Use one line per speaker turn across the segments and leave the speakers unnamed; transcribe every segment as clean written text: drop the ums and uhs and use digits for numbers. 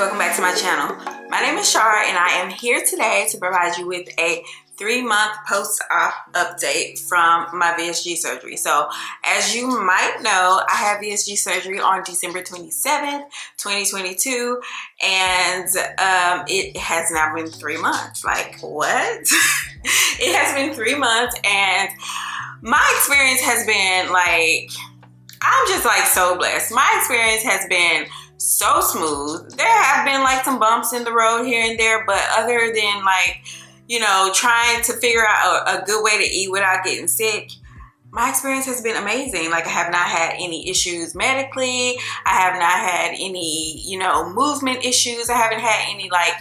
welcome back to my channel. My name is Char and I am here today to provide you with a 3-month post-op update from my VSG surgery. So as you might know, I had VSG surgery on December 27th, 2022, and it has now been 3 months. Like, what? It has been 3 months and my experience has been like, I'm just like so blessed. My experience has been so smooth. There have been like some bumps in the road here and there, but other than like, you know, trying to figure out a good way to eat without getting sick, my experience has been amazing. Like, I have not had any issues medically. I have not had any, you know, movement issues. I haven't had any like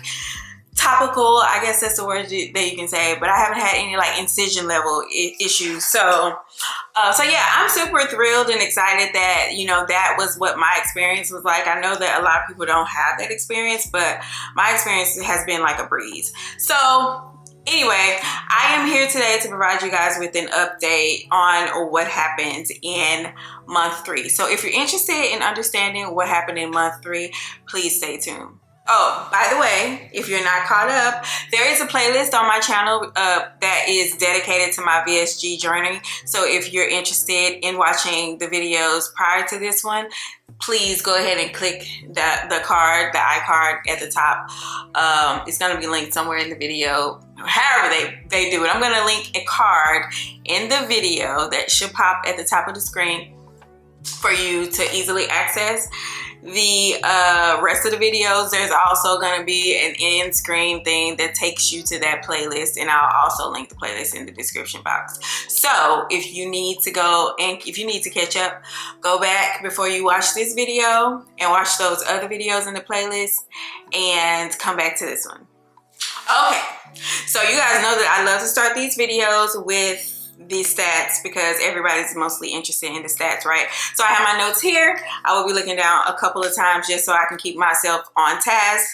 topical, I guess that's the word that you can say, but I haven't had any like incision level issues. So yeah, I'm super thrilled and excited that, you know, that was what my experience was like. I know that a lot of people don't have that experience, but my experience has been like a breeze. So anyway, I am here today to provide you guys with an update on what happened in month 3. So if you're interested in understanding what happened in month 3, please stay tuned. Oh, by the way, if you're not caught up, there is a playlist on my channel that is dedicated to my VSG journey. So if you're interested in watching the videos prior to this one, please go ahead and click the iCard at the top. It's going to be linked somewhere in the video. However they do it. I'm going to link a card in the video that should pop at the top of the screen for you to easily access the rest of the videos. There's also going to be an end screen thing that takes you to that playlist, and I'll also link the playlist in the description box. So if you need to go and if you need to catch up, go back before you watch this video and watch those other videos in the playlist and come back to this one. Okay, so you guys know that I love to start these videos with these stats because everybody's mostly interested in the stats, right? So I have my notes here. I will be looking down a couple of times just so I can keep myself on task.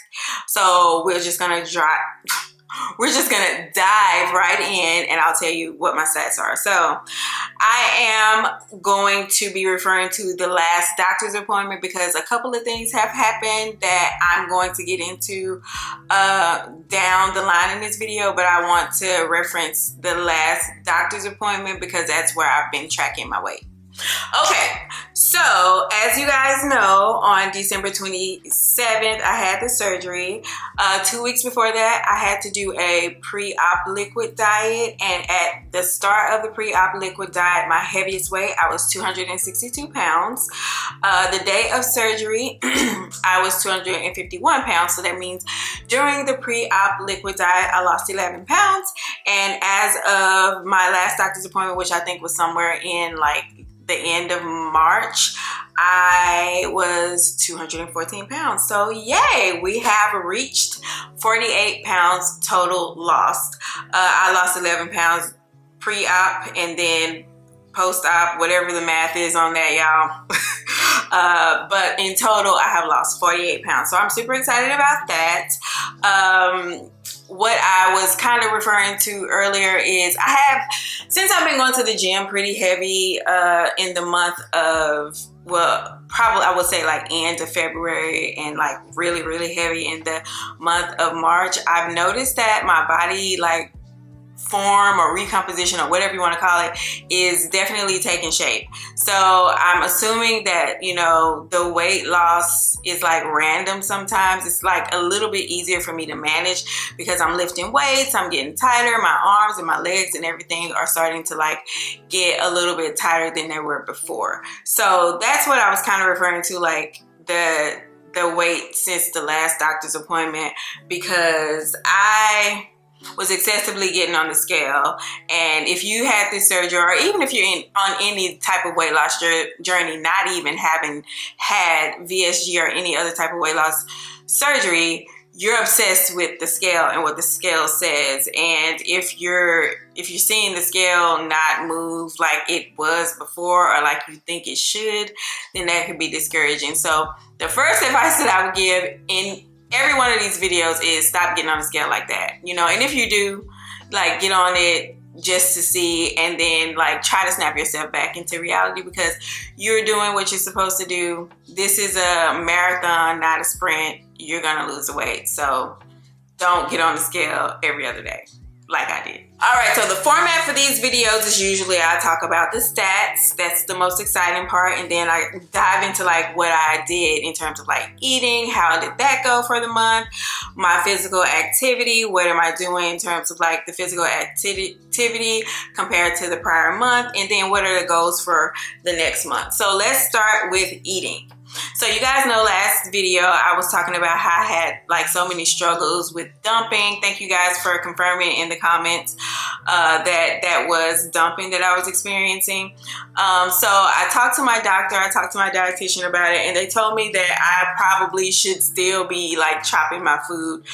So we're just gonna dive right in and I'll tell you what my stats are. So I am going to be referring to the last doctor's appointment because a couple of things have happened that I'm going to get into down the line in this video, but I want to reference the last doctor's appointment because that's where I've been tracking my weight. Okay, so as you guys know, on December 27th, I had the surgery. 2 weeks before that, I had to do a pre-op liquid diet. And at the start of the pre-op liquid diet, my heaviest weight, I was 262 pounds. The day of surgery, I was 251 pounds. So that means during the pre-op liquid diet, I lost 11 pounds. And as of my last doctor's appointment, which I think was somewhere in like the end of March, I was 214 pounds. So yay, we have reached 48 pounds total lost. I lost 11 pounds pre-op and then post-op, whatever the math is on that, y'all. But in total, I have lost 48 pounds. So I'm super excited about that. What I was kind of referring to earlier is since I've been going to the gym pretty heavy in the month of, well, probably I would say like end of February and like really, really heavy in the month of March, I've noticed that my body like form or recomposition or whatever you want to call it is definitely taking shape. So I'm assuming that, you know, the weight loss is like random sometimes. It's like a little bit easier for me to manage because I'm lifting weights, I'm getting tighter, my arms and my legs and everything are starting to like get a little bit tighter than they were before. So that's what I was kind of referring to, like the weight since the last doctor's appointment, because I was excessively getting on the scale. And if you had this surgery, or even if you're on any type of weight loss journey, not even having had VSG or any other type of weight loss surgery, you're obsessed with the scale and what the scale says. And if you're seeing the scale not move like it was before or like you think it should, then that could be discouraging. So the first advice that I would give in every one of these videos is stop getting on the scale like that, you know. And if you do, like, get on it just to see, and then like try to snap yourself back into reality, because you're doing what you're supposed to do. This is a marathon, not a sprint. You're gonna lose the weight, so don't get on the scale every other day like I did. All right, so the format for these videos is usually I talk about the stats. That's the most exciting part. And then I dive into like what I did in terms of like eating, how did that go for the month, my physical activity, what am I doing in terms of like the physical activity compared to the prior month, and then what are the goals for the next month. So let's start with eating. So you guys know last video I was talking about how I had like so many struggles with dumping. Thank you guys for confirming in the comments that was dumping that I was experiencing. So I talked to my doctor, I talked to my dietitian about it, and they told me that I probably should still be like chopping my food,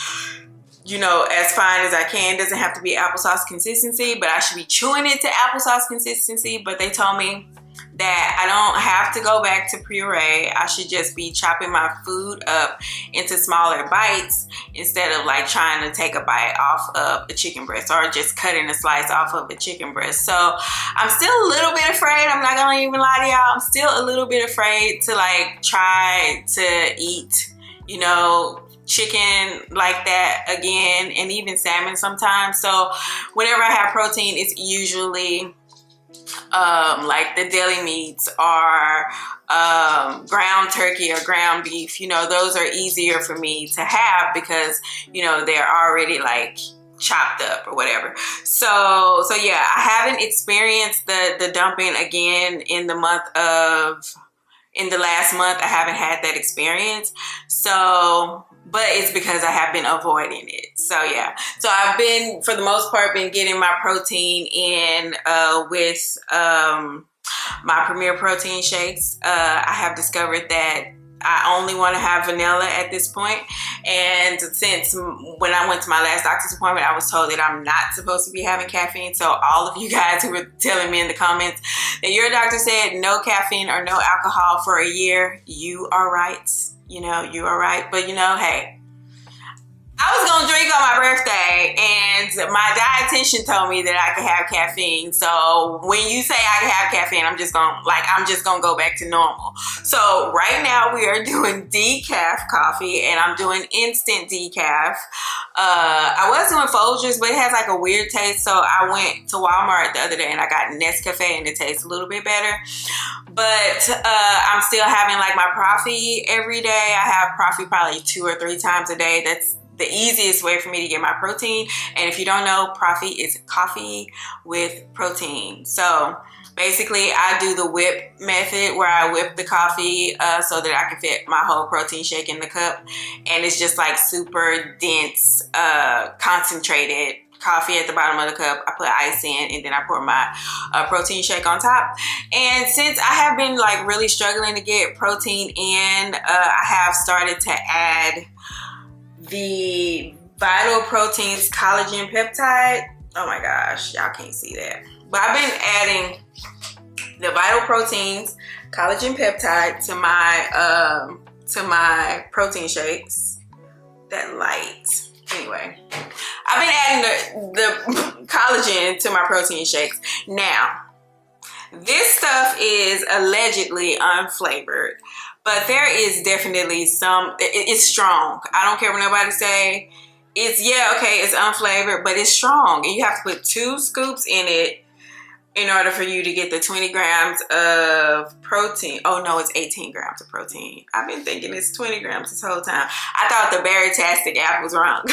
you know, as fine as I can. It doesn't have to be applesauce consistency, but I should be chewing it to applesauce consistency. But they told me that I don't have to go back to puree. I should just be chopping my food up into smaller bites instead of like trying to take a bite off of a chicken breast or just cutting a slice off of a chicken breast. So I'm still a little bit afraid. I'm not gonna even lie to y'all. I'm still a little bit afraid to like try to eat, you know, chicken like that again, and even salmon sometimes. So whenever I have protein, it's usually like the deli meats or ground turkey or ground beef. You know, those are easier for me to have because, you know, they're already like chopped up or whatever. So yeah, I haven't experienced the dumping again in the last month. I haven't had that experience. So, but it's because I have been avoiding it. So yeah, so I've been, for the most part, been getting my protein in with my Premier protein shakes. I have discovered that I only want to have vanilla at this point. And since when I went to my last doctor's appointment, I was told that I'm not supposed to be having caffeine. So all of you guys who were telling me in the comments that your doctor said no caffeine or no alcohol for a year, you are right. You know, you are right. But you know, hey, I was gonna drink on my birthday, and my dietitian told me that I could have caffeine. So when you say I can have caffeine, I'm just gonna go back to normal. So right now we are doing decaf coffee, and I'm doing instant decaf. I was doing Folgers, but it has like a weird taste. So I went to Walmart the other day and I got Nescafe, and it tastes a little bit better. But I'm still having like my Profi every day. I have Profi probably 2 or 3 times a day. That's the easiest way for me to get my protein. And if you don't know, Profi is coffee with protein. So basically I do the whip method where I whip the coffee so that I can fit my whole protein shake in the cup. And it's just like super dense, concentrated coffee at the bottom of the cup. I put ice in, and then I pour my protein shake on top. And since I have been like really struggling to get protein in, I have started to add the Vital Proteins collagen peptide. Oh my gosh, y'all can't see that. But I've been adding the Vital Proteins collagen peptide to my protein shakes. That light. Anyway, I've been adding the collagen to my protein shakes. Now, this stuff is allegedly unflavored, but there is definitely some, it's strong. I don't care what nobody say. It's, yeah, okay, it's unflavored, but it's strong. And you have to put 2 scoops in it in order for you to get the 20 grams of protein. Oh no, it's 18 grams of protein. I've been thinking it's 20 grams this whole time. I thought the Berry-tastic app was wrong.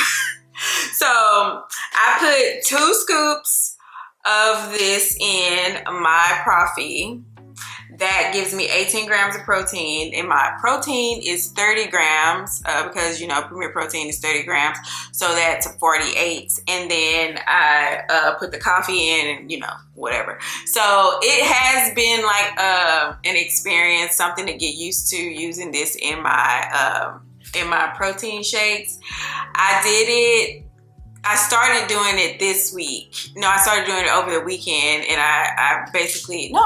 So I put 2 scoops of this in my Profi. That gives me 18 grams of protein, and my protein is 30 grams because, you know, Premier Protein is 30 grams, so that's 48. And then I put the coffee in, and, you know, whatever. So it has been like an experience, something to get used to using this in my protein shakes. I started doing it this week. No, I started doing it over the weekend, and I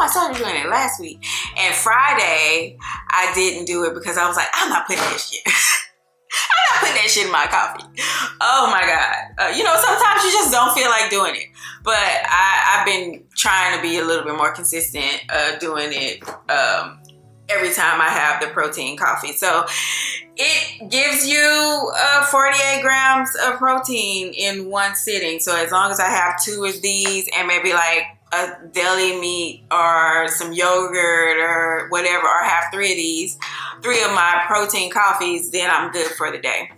started doing it last week. And Friday, I didn't do it because I was like, I'm not putting this shit. I'm put that shit in my coffee. Oh my God. You know, sometimes you just don't feel like doing it. But I've been trying to be a little bit more consistent doing it every time I have the protein coffee. So it gives you 48 grams of protein in one sitting. So as long as I have 2 of these and maybe like a deli meat or some yogurt or whatever, or have 3 of these, 3 of my protein coffees, then I'm good for the day.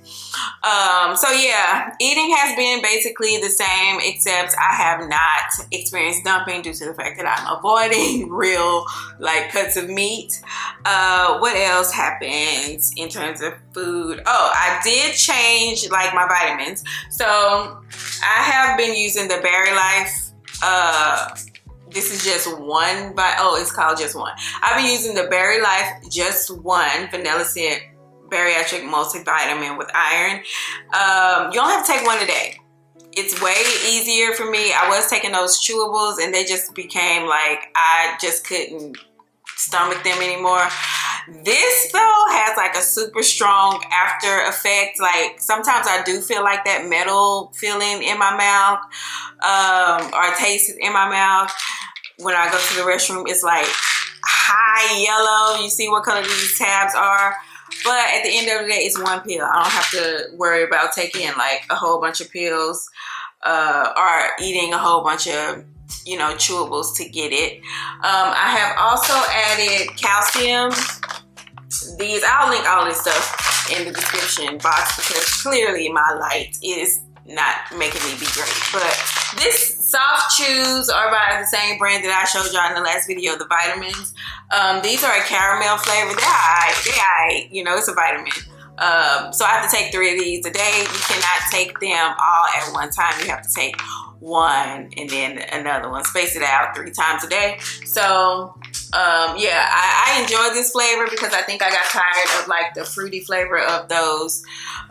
So yeah, eating has been basically the same, except I have not experienced dumping due to the fact that I'm avoiding real like cuts of meat. What else happens in terms of food? Oh, I did change like my vitamins. So I have been using the Berry Life. This is just one, it's called Just One. I've been using the Berry Life Just One Vanilla Scent Bariatric Multivitamin with iron. You only have to take 1 a day. It's way easier for me. I was taking those chewables and they just became like, I just couldn't stomach them anymore. This though has like a super strong after effect. Like sometimes I do feel like that metal feeling in my mouth, or taste in my mouth. When I go to the restroom, it's like high yellow. You see what color these tabs are. But at the end of the day, it's 1 pill. I don't have to worry about taking like a whole bunch of pills or eating a whole bunch of, you know, chewables to get it. I have also added calcium. I'll link all this stuff in the description box because clearly my light is not making me be great. But this Soft Chews are by the same brand that I showed y'all in the last video, the vitamins. These are a caramel flavor. They're you know, it's a vitamin. So I have to take 3 of these a day. You cannot take them all at one time. You have to take 1 and then another one. Space it out 3 times a day. So yeah, I enjoy this flavor because I think I got tired of like the fruity flavor of those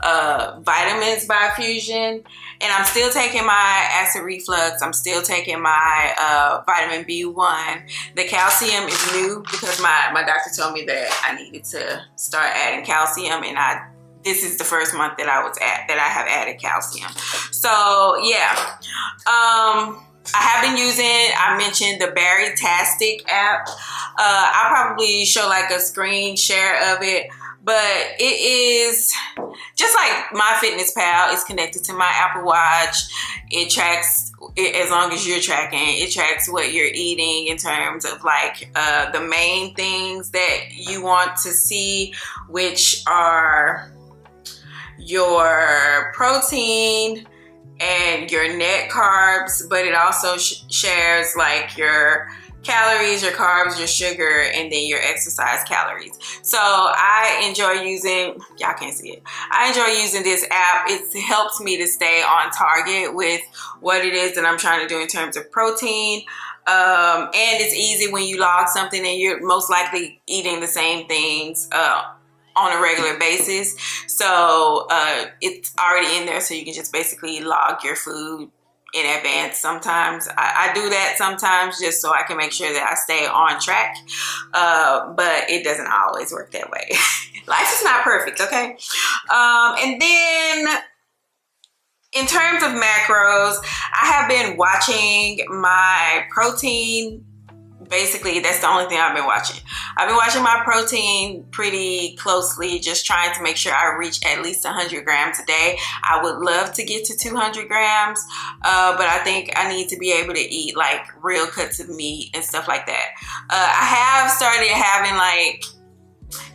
vitamins by Fusion. And I'm still taking my acid reflux. I'm still taking my vitamin B1. The calcium is new because my doctor told me that I needed to start adding calcium, and this is the first month that I have added calcium. So yeah, I have been using, I mentioned the Berry-tastic app. I'll probably show like a screen share of it, but it is just like MyFitnessPal. It's connected to my Apple Watch. It tracks, as long as you're tracking, it tracks what you're eating in terms of like the main things that you want to see, which are your protein and your net carbs, but it also shares like your calories, your carbs, your sugar, and then your exercise calories. So I enjoy using, y'all can't see it, I enjoy using this app. It helps me to stay on target with what it is that I'm trying to do in terms of protein. And it's easy when you log something and you're most likely eating the same things on a regular basis. So it's already in there, so you can just basically log your food in advance. Sometimes I do that sometimes just so I can make sure that I stay on track, but it doesn't always work that way. Life is not perfect, okay? And then in terms of macros, I have been watching my protein. Basically, that's the only thing I've been watching. I've been watching my protein pretty closely, just trying to make sure I reach at least 100 grams a day. I would love to get to 200 grams, but I think I need to be able to eat like real cuts of meat and stuff like that. I have started having like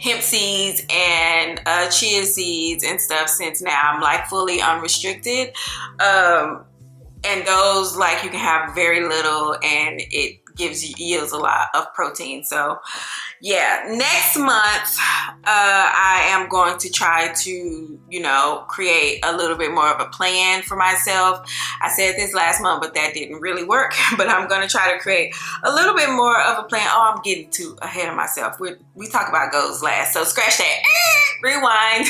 hemp seeds and chia seeds and stuff since now I'm like fully unrestricted. And those, like, you can have very little and it yields a lot of protein. So yeah, next month I am going to try to, you know, create a little bit more of a plan for myself. I said this last month, but that didn't really work. But I'm going to try to create a little bit more of a plan. Oh, I'm getting too ahead of myself. We talk about goals last, so scratch that. Rewind.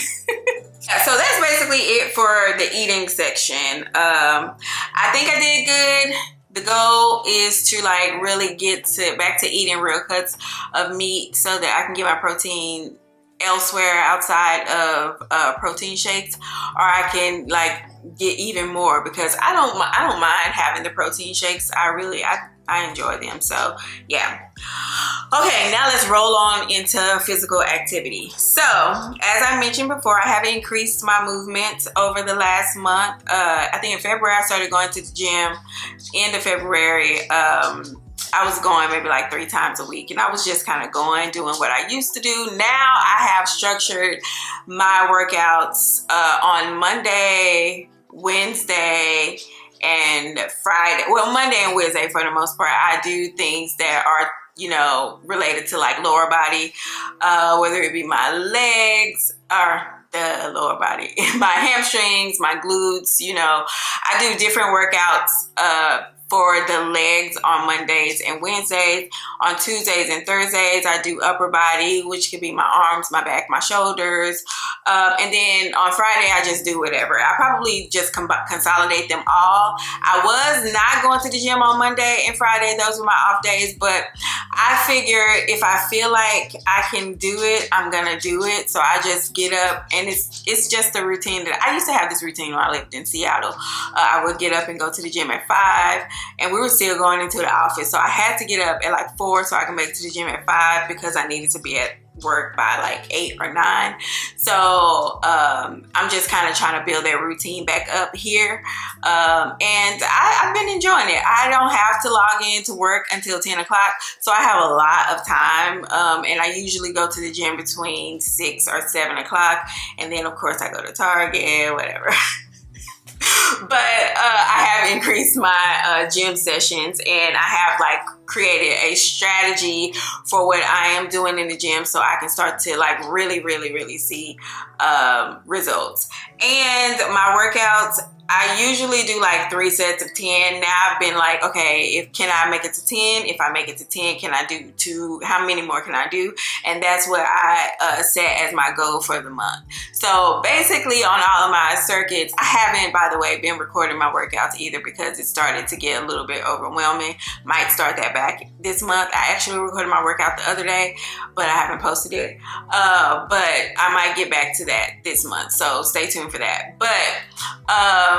Yeah, so that's basically it for the eating section. I think I did good. The goal is to like really get back to eating real cuts of meat so that I can get my protein elsewhere outside of protein shakes, or I can like get even more because I don't mind having the protein shakes. I enjoy them. So yeah. Okay, now let's roll on into physical activity. So as I mentioned before, I have increased my movement over the last month. I think in February I started going to the gym. End of February, I was going maybe like 3 times a week, and I was just kind of doing what I used to do. Now I have structured my workouts on Monday, Wednesday, and Friday. Well, Monday and Wednesday for the most part. I do things that are, you know, related to like lower body, whether it be my legs or the lower body, my hamstrings, my glutes. You know, I do different workouts for the legs on Mondays and Wednesdays. On Tuesdays and Thursdays, I do upper body, which could be my arms, my back, my shoulders. And then on Friday, I just do whatever. I probably just consolidate them all. I was not going to the gym on Monday and Friday. Those were my off days. But I figure if I feel like I can do it, I'm going to do it. So I just get up, and it's just a routine that I used to have this routine when I lived in Seattle. I would get up and go to the gym at 5. And we were still going into the office. So I had to get up at like 4 so I can make it to the gym at 5 because I needed to be at work by like 8 or 9. So I'm just kind of trying to build that routine back up here. And I've been enjoying it. I don't have to log in to work until 10 o'clock. So I have a lot of time. And I usually go to the gym between 6 or 7 o'clock. And then of course I go to Target, whatever. But I have increased my gym sessions, and I have like created a strategy for what I am doing in the gym so I can start to like really see results. And my workouts, I usually do like 3 sets of 10. Now I've been like, okay, can I make it to 10? If I make it to 10, can I do 2? How many more can I do? And that's what I set as my goal for the month. So basically on all of my circuits, I haven't, by the way, been recording my workouts either because it started to get a little bit overwhelming. Might start that back this month. I actually recorded my workout the other day, but I haven't posted it. But I might get back to that this month. So stay tuned for that. But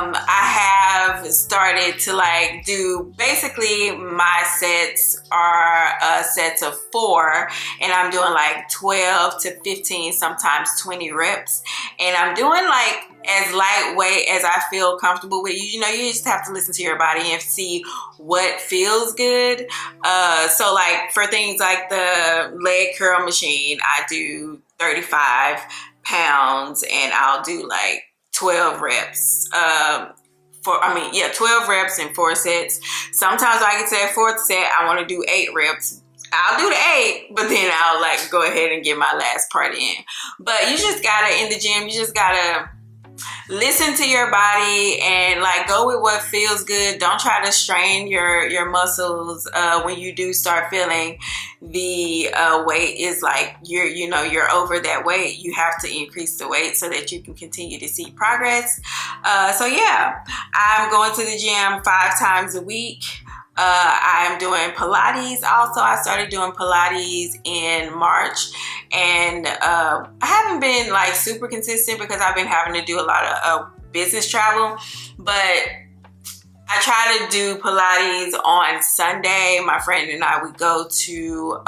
I have started to like do, basically my sets are sets of 4, and I'm doing like 12 to 15, sometimes 20 reps. And I'm doing like as lightweight as I feel comfortable with. You know, you just have to listen to your body and see what feels good. So like for things like the leg curl machine, I do 35 pounds and I'll do like 12 reps. 12 reps in 4 sets. Sometimes I get to that 4th set, I want to do 8 reps. I'll do the 8, but then I'll like go ahead and get my last part in. But you just gotta, in the gym, you just gotta listen to your body and like go with what feels good. Don't try to strain your muscles when you do start feeling the weight is like you're over that weight. You have to increase the weight so that you can continue to see progress. So yeah, I'm going to the gym 5 times a week. I'm doing Pilates also. I started doing Pilates in March, and I haven't been like super consistent because I've been having to do a lot of business travel, but I try to do Pilates on Sunday. My friend and I would go to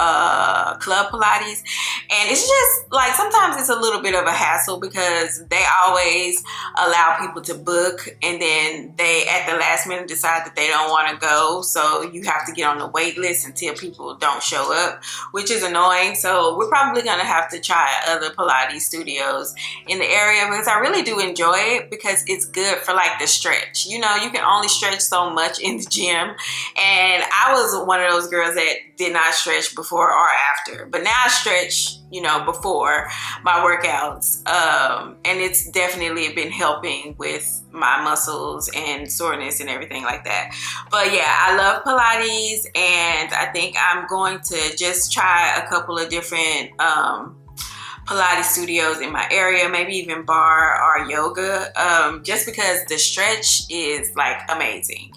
Club Pilates, and it's just like sometimes it's a little bit of a hassle because they always allow people to book, and then they at the last minute decide that they don't want to go, so you have to get on the wait list until people don't show up, which is annoying. So we're probably gonna have to try other Pilates studios in the area because I really do enjoy it because it's good for like the stretch. You know, you can only stretch so much in the gym, and I was one of those girls that did not stretch before or after, but now I stretch, you know, before my workouts, and it's definitely been helping with my muscles and soreness and everything like that. But yeah, I love Pilates, and I think I'm going to just try a couple of different Pilates studios in my area, maybe even bar or yoga, just because the stretch is like amazing.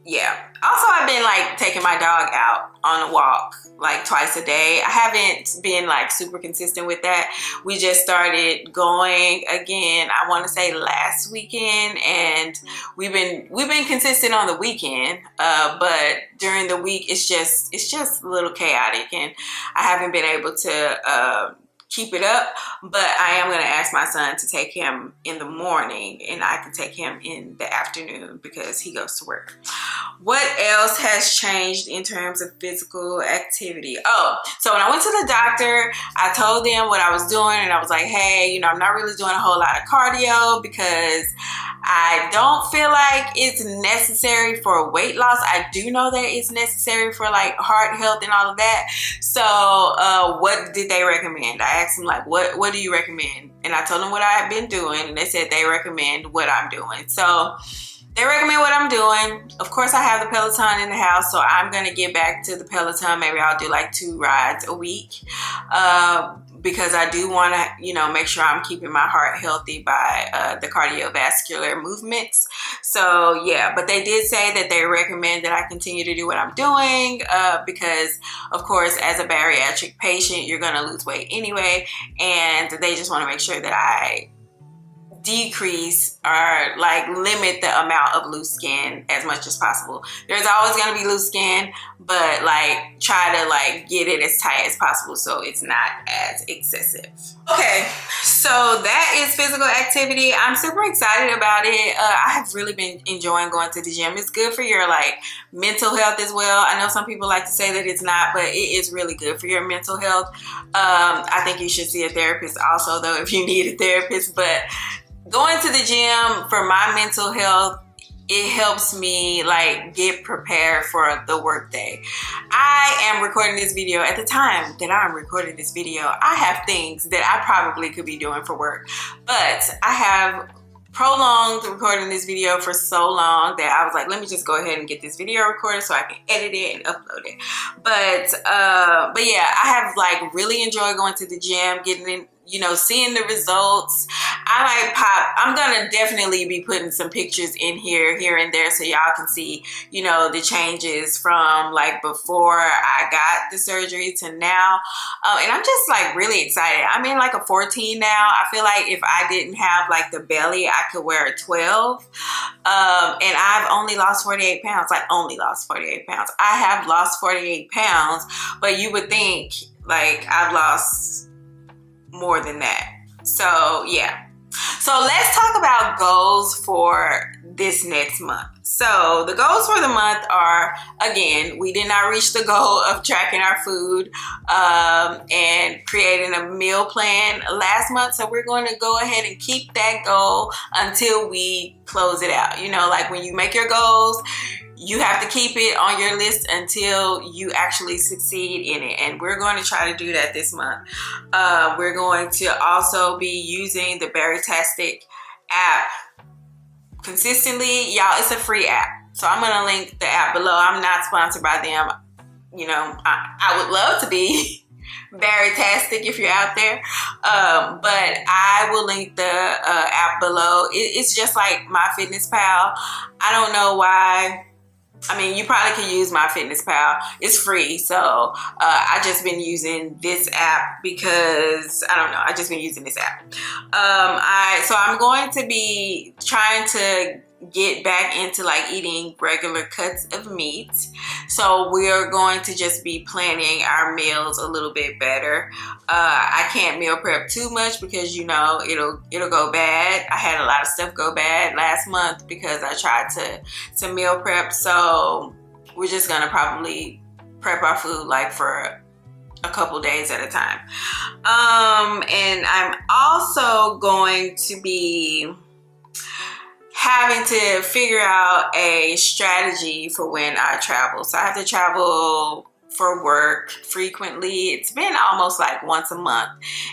yeah. Also, I've been like taking my dog out on a walk like twice a day. I haven't been like super consistent with that. We just started going again, I want to say last weekend, and we've been consistent on the weekend, but during the week it's just a little chaotic, and I haven't been able to keep it up. But I am going to ask my son to take him in the morning, and I can take him in the afternoon because he goes to work. What else has changed in terms of physical activity? Oh, so when I went to the doctor, I told them what I was doing, and I was like, hey, you know, I'm not really doing a whole lot of cardio because I don't feel like it's necessary for weight loss. I do know that it's necessary for like heart health and all of that. So what did they recommend? I asked them like, what do you recommend? And I told them what I had been doing, and they said they recommend what I'm doing. So they recommend what I'm doing. Of course, I have the Peloton in the house, so I'm going to get back to the Peloton. Maybe I'll do like 2 rides a week because I do want to, you know, make sure I'm keeping my heart healthy by the cardiovascular movements. So, yeah, but they did say that they recommend that I continue to do what I'm doing because, of course, as a bariatric patient, you're going to lose weight anyway, and they just want to make sure that I decrease or like limit the amount of loose skin as much as possible. There's always going to be loose skin, but like try to like get it as tight as possible so it's not as excessive. Okay, so that is physical activity. I'm super excited about it. I have really been enjoying going to the gym. It's good for your like mental health as well. I know some people like to say that it's not, but it is really good for your mental health. I think you should see a therapist also though if you need a therapist, but going to the gym for my mental health, it helps me like get prepared for the workday. I am recording this video at the time that I'm recording this video. I have things that I probably could be doing for work, but I have prolonged recording this video for so long that I was like, let me just go ahead and get this video recorded so I can edit it and upload it. But yeah, I have like really enjoyed going to the gym, getting in, you know, seeing the results. I'm gonna definitely be putting some pictures in here and there so y'all can see, you know, the changes from like before I got the surgery to now. And I'm just like really excited. I'm in like a 14 now. I feel like if I didn't have like the belly, I could wear a 12. And I've only lost 48 pounds, like only lost 48 pounds. I have lost 48 pounds, but you would think like I've lost more than that. So yeah. So let's talk about goals for this next month. So the goals for the month are, again, we did not reach the goal of tracking our food and creating a meal plan last month. So we're going to go ahead and keep that goal until we close it out. You know, like when you make your goals, you have to keep it on your list until you actually succeed in it. And we're going to try to do that this month. We're going to also be using the Baritastic app consistently. Y'all, it's a free app. So I'm going to link the app below. I'm not sponsored by them. You know, I would love to be Baritastic if you're out there. But I will link the app below. It's just like MyFitnessPal. I don't know why. I mean, you probably can use MyFitnessPal. It's free. So I just been using this app because, I don't know, I just been using this app. So I'm going to be trying to get back into like eating regular cuts of meat. So we're going to just be planning our meals a little bit better. I can't meal prep too much because, you know, it'll go bad. I had a lot of stuff go bad last month because I tried to meal prep. So we're just gonna probably prep our food like for a couple days at a time. And I'm also going to be having to figure out a strategy for when I travel. So I have to travel for work frequently. It's been almost like once a month.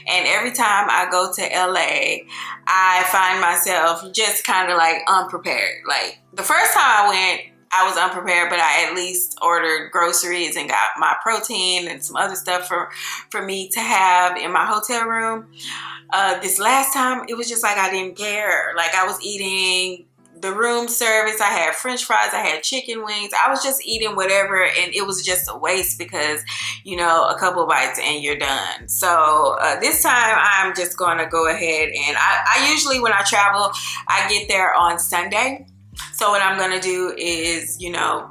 And every time I go to LA, I find myself just kind of like unprepared. Like the first time I went, I was unprepared, but I at least ordered groceries and got my protein and some other stuff for me to have in my hotel room. This last time, it was just like I didn't care. Like I was eating the room service. I had French fries, I had chicken wings. I was just eating whatever, and it was just a waste because, you know, a couple of bites and you're done. So this time I'm just going to go ahead and I usually, when I travel, I get there on Sunday. So what I'm going to do is, you know,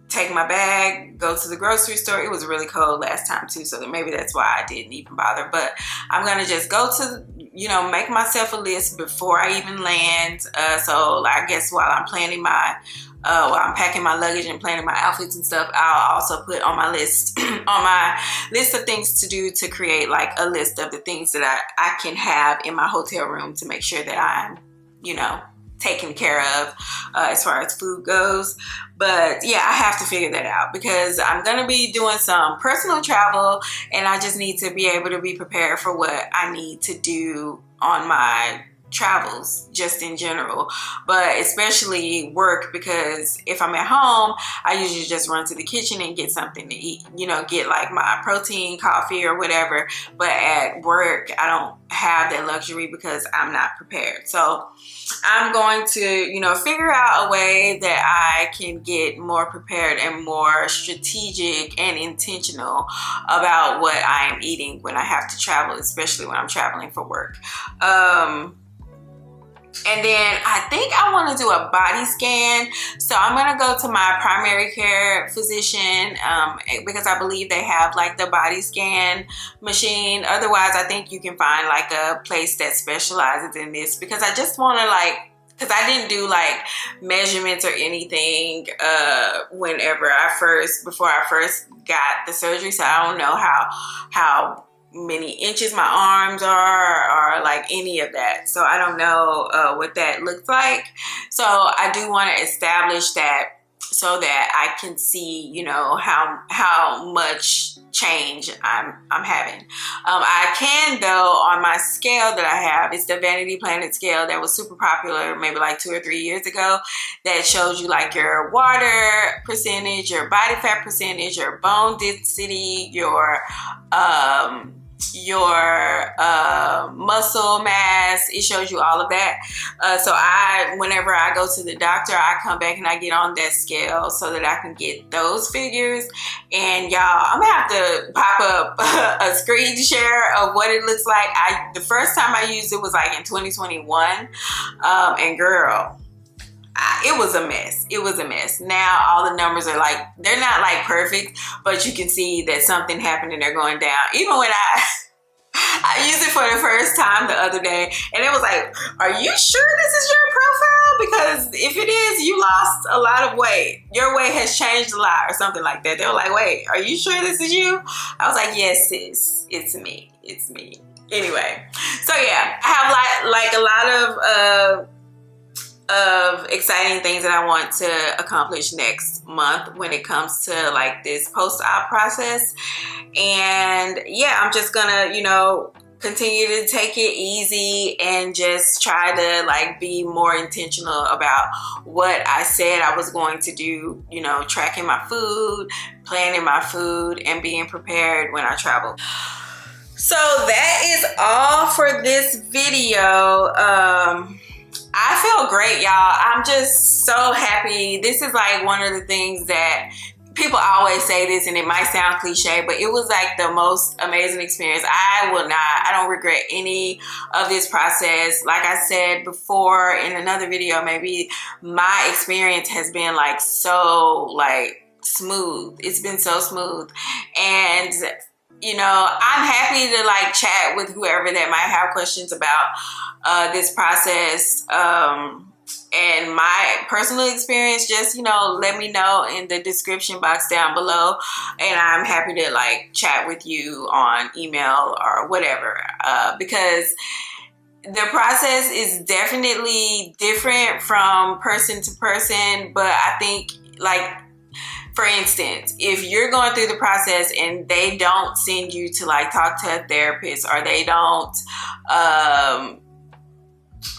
take my bag, go to the grocery store. It was really cold last time too, so maybe that's why I didn't even bother. But I'm gonna just go to, you know, make myself a list before I even land. So I guess while I'm planning my, while I'm packing my luggage and planning my outfits and stuff, I'll also put on my list, on my list of things to do, to create like a list of the things that I can have in my hotel room to make sure that I'm, you know, taken care of as far as food goes. But yeah, I have to figure that out because I'm gonna be doing some personal travel, and I just need to be able to be prepared for what I need to do on my travels, just in general, but especially work, because if I'm at home, I usually just run to the kitchen and get something to eat, you know, get like my protein coffee or whatever. But at work, I don't have that luxury because I'm not prepared. So I'm going to, you know, figure out a way that I can get more prepared and more strategic and intentional about what I am eating when I have to travel, especially when I'm traveling for work. And then I think I want to do a body scan. So I'm going to go to my primary care physician because I believe they have like the body scan machine. Otherwise, I think you can find like a place that specializes in this, because I just want to like, because I didn't do like measurements or anything before I first got the surgery. So I don't know how many inches my arms are or like any of that. So I don't know what that looks like. So I do want to establish that so that I can see, you know, how much change I'm having. I can, though, on my scale that I have, it's the Vanity Planet scale that was super popular maybe like 2 or 3 years ago, that shows you like your water percentage, your body fat percentage, your bone density, your muscle mass. It shows you all of that. So whenever I go to the doctor, I come back and I get on that scale so that I can get those figures. And y'all, I'm gonna have to pop up a screen share of what it looks like. The first time I used it was like in 2021, and girl, it was a mess. It was a mess. Now all the numbers are like, they're not like perfect, but you can see that something happened and they're going down. Even when I used it for the first time the other day, and it was like, are you sure this is your profile? Because if it is, you lost a lot of weight. Your weight has changed a lot or something like that. They were like, wait, are you sure this is you? I was like, yes, sis, it's me. It's me. Anyway, so yeah, I have like a lot of exciting things that I want to accomplish next month when it comes to like this post-op process. And yeah, I'm just gonna, you know, continue to take it easy and just try to like be more intentional about what I said I was going to do, you know, tracking my food, planning my food, and being prepared when I travel. So that is all for this video. I feel great, y'all. I'm just so happy. This is like one of the things that people always say this, and it might sound cliche, but it was like the most amazing experience. I don't regret any of this process. Like I said before in another video, maybe my experience has been like so like smooth. It's been so smooth. And you know, I'm happy to like chat with whoever that might have questions about this process and my personal experience. Just, you know, let me know in the description box down below, and I'm happy to like chat with you on email or whatever, because the process is definitely different from person to person. But I think, like, for instance, if you're going through the process and they don't send you to like talk to a therapist, or they don't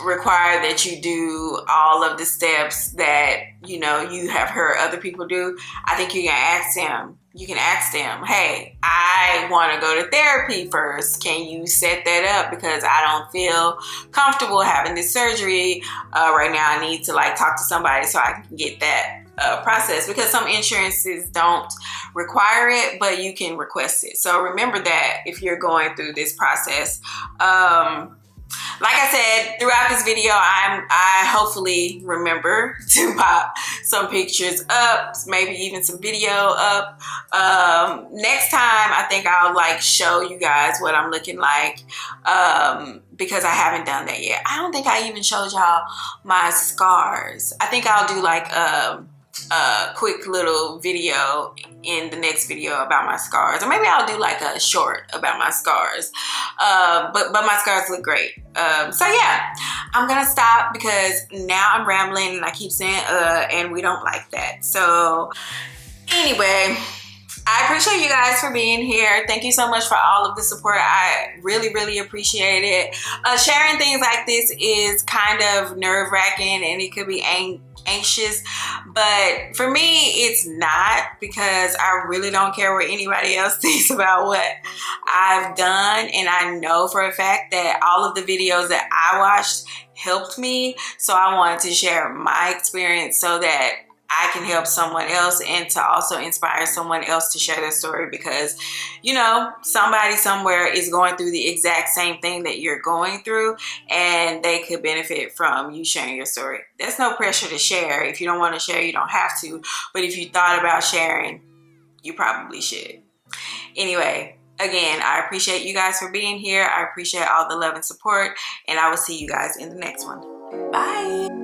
require that you do all of the steps that, you know, you have heard other people do, I think you can ask them. You can ask them, hey, I want to go to therapy first. Can you set that up? Because I don't feel comfortable having this surgery right now. I need to like talk to somebody so I can get that process, because some insurances don't require it, but you can request it. So remember that if you're going through this process. Like I said, throughout this video, I hopefully remember to pop some pictures up, maybe even some video up. Next time, I think I'll like show you guys what I'm looking like, because I haven't done that yet. I don't think I even showed y'all my scars. I think I'll do like a quick little video in the next video about my scars, or maybe I'll do like a short about my scars. But my scars look great. So yeah, I'm gonna stop because now I'm rambling and I keep saying and we don't like that. So anyway, I appreciate you guys for being here. Thank you so much for all of the support. I really appreciate it. Sharing things like this is kind of nerve-wracking and it could be anxious, but for me it's not, because I really don't care what anybody else thinks about what I've done, and I know for a fact that all of the videos that I watched helped me, so I wanted to share my experience so that I can help someone else and to also inspire someone else to share their story, because, you know, somebody somewhere is going through the exact same thing that you're going through and they could benefit from you sharing your story. There's no pressure to share. If you don't want to share, you don't have to. But if you thought about sharing, you probably should. Anyway, again, I appreciate you guys for being here. I appreciate all the love and support, and I will see you guys in the next one. Bye.